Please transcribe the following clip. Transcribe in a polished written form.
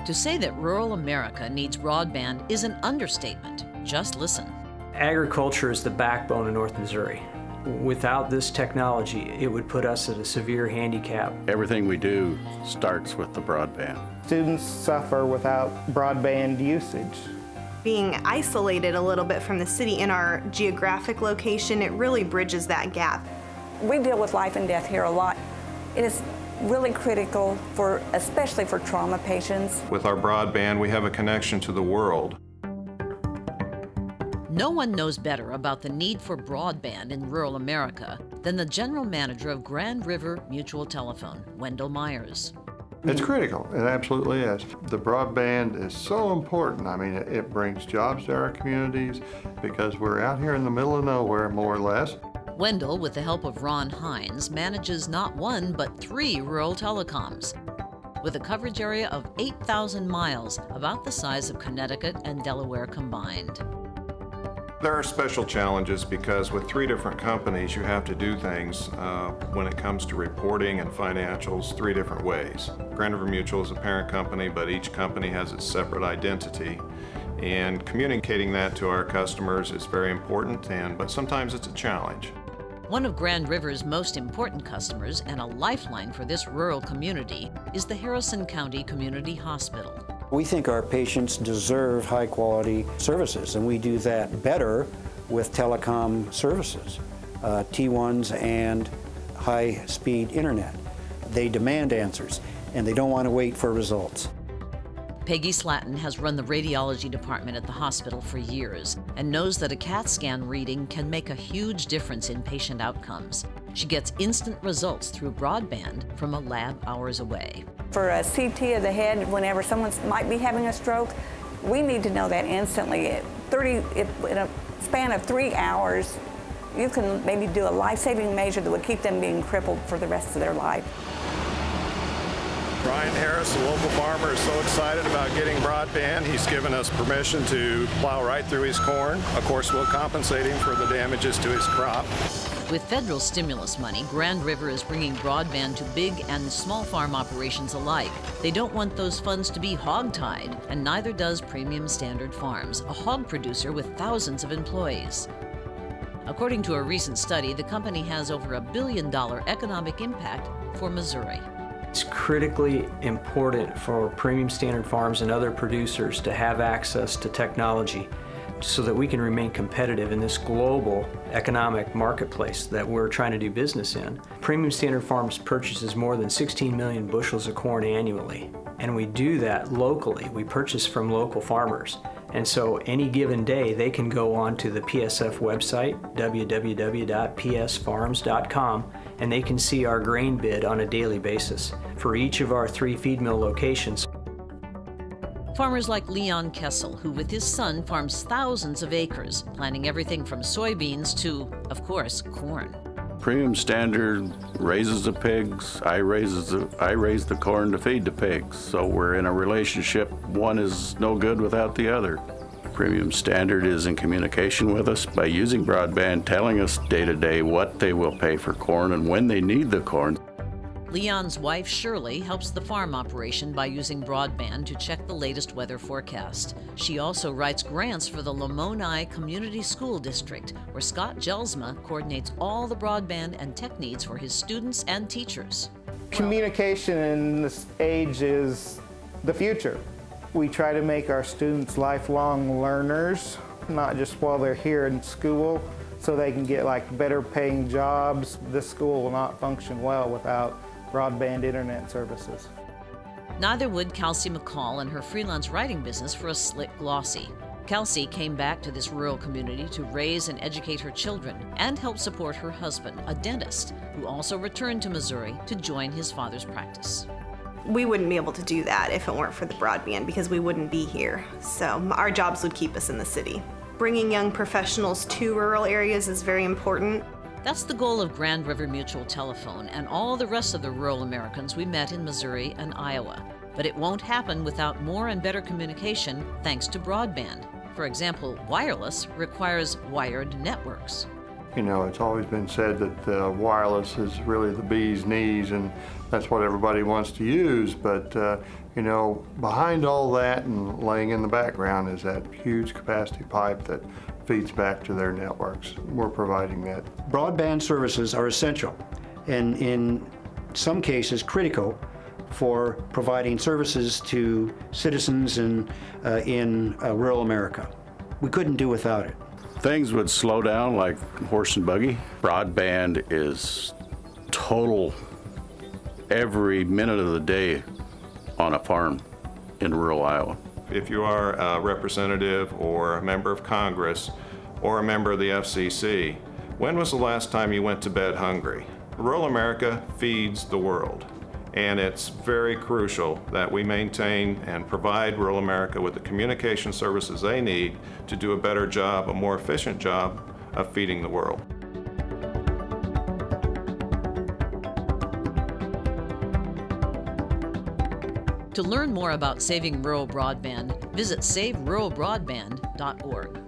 To say that rural America needs broadband is an understatement. Just listen. Agriculture is the backbone of North Missouri. Without this technology, it would put us at a severe handicap. Everything we do starts with the broadband. Students suffer without broadband usage. Being isolated a little bit from the city in our geographic location, it really bridges that gap. We deal with life and death here a lot. It is really critical, especially for trauma patients. With our broadband, we have a connection to the world. No one knows better about the need for broadband in rural America than the general manager of Grand River Mutual Telephone, Wendell Myers. It's critical, it absolutely is. The broadband is so important. I mean, it brings jobs to our communities because we're out here in the middle of nowhere, more or less. Wendell, with the help of Ron Hines, manages not one, but 3 rural telecoms, with a coverage area of 8,000 miles, about the size of Connecticut and Delaware combined. There are special challenges because with 3 different companies, you have to do things when it comes to reporting and financials 3 different ways. Grand River Mutual is a parent company, but each company has its separate identity. And communicating that to our customers is very important, but sometimes it's a challenge. One of Grand River's most important customers and a lifeline for this rural community is the Harrison County Community Hospital. We think our patients deserve high-quality services, and we do that better with telecom services, T1s and high-speed internet. They demand answers, and they don't want to wait for results. Peggy Slatton has run the radiology department at the hospital for years and knows that a CAT scan reading can make a huge difference in patient outcomes. She gets instant results through broadband from a lab hours away. For a CT of the head, whenever someone might be having a stroke, we need to know that instantly. In a span of 3 hours, you can maybe do a life-saving measure that would keep them being crippled for the rest of their life. Brian Harris, the local farmer, is so excited about getting broadband. He's given us permission to plow right through his corn. Of course, we'll compensate him for the damages to his crop. With federal stimulus money, Grand River is bringing broadband to big and small farm operations alike. They don't want those funds to be hog-tied, and neither does Premium Standard Farms, a hog producer with thousands of employees. According to a recent study, the company has over $1 billion economic impact for Missouri. It's critically important for Premium Standard Farms and other producers to have access to technology so that we can remain competitive in this global economic marketplace that we're trying to do business in. Premium Standard Farms purchases more than 16 million bushels of corn annually, and we do that locally. We purchase from local farmers. And so any given day, they can go onto the PSF website, www.psfarms.com, and they can see our grain bid on a daily basis for each of our 3 feed mill locations. Farmers like Leon Kessel, who with his son farms thousands of acres, planting everything from soybeans to, of course, corn. Premium Standard raises the pigs, I raise the corn to feed the pigs. So we're in a relationship, one is no good without the other. Premium Standard is in communication with us by using broadband, telling us day to day what they will pay for corn and when they need the corn. Leon's wife, Shirley, helps the farm operation by using broadband to check the latest weather forecast. She also writes grants for the Lamoni Community School District, where Scott Gelsma coordinates all the broadband and tech needs for his students and teachers. Communication in this age is the future. We try to make our students lifelong learners, not just while they're here in school, so they can get better paying jobs. This school will not function well without broadband internet services. Neither would Kelsey McCall and her freelance writing business for a slick glossy. Kelsey came back to this rural community to raise and educate her children and help support her husband, a dentist, who also returned to Missouri to join his father's practice. We wouldn't be able to do that if it weren't for the broadband because we wouldn't be here. So our jobs would keep us in the city. Bringing young professionals to rural areas is very important. That's the goal of Grand River Mutual Telephone and all the rest of the rural Americans we met in Missouri and Iowa. But it won't happen without more and better communication thanks to broadband. For example, wireless requires wired networks. You know, it's always been said that wireless is really the bee's knees, and that's what everybody wants to use. But, you know, behind all that and laying in the background is that huge capacity pipe that feeds back to their networks. We're providing that. Broadband services are essential and in some cases critical for providing services to citizens in rural America. We couldn't do without it. Things would slow down like horse and buggy. Broadband is total every minute of the day on a farm in rural Iowa. If you are a representative or a member of Congress or a member of the FCC, when was the last time you went to bed hungry? Rural America feeds the world, and it's very crucial that we maintain and provide rural America with the communication services they need to do a better job, a more efficient job of feeding the world. To learn more about saving rural broadband, visit saveruralbroadband.org.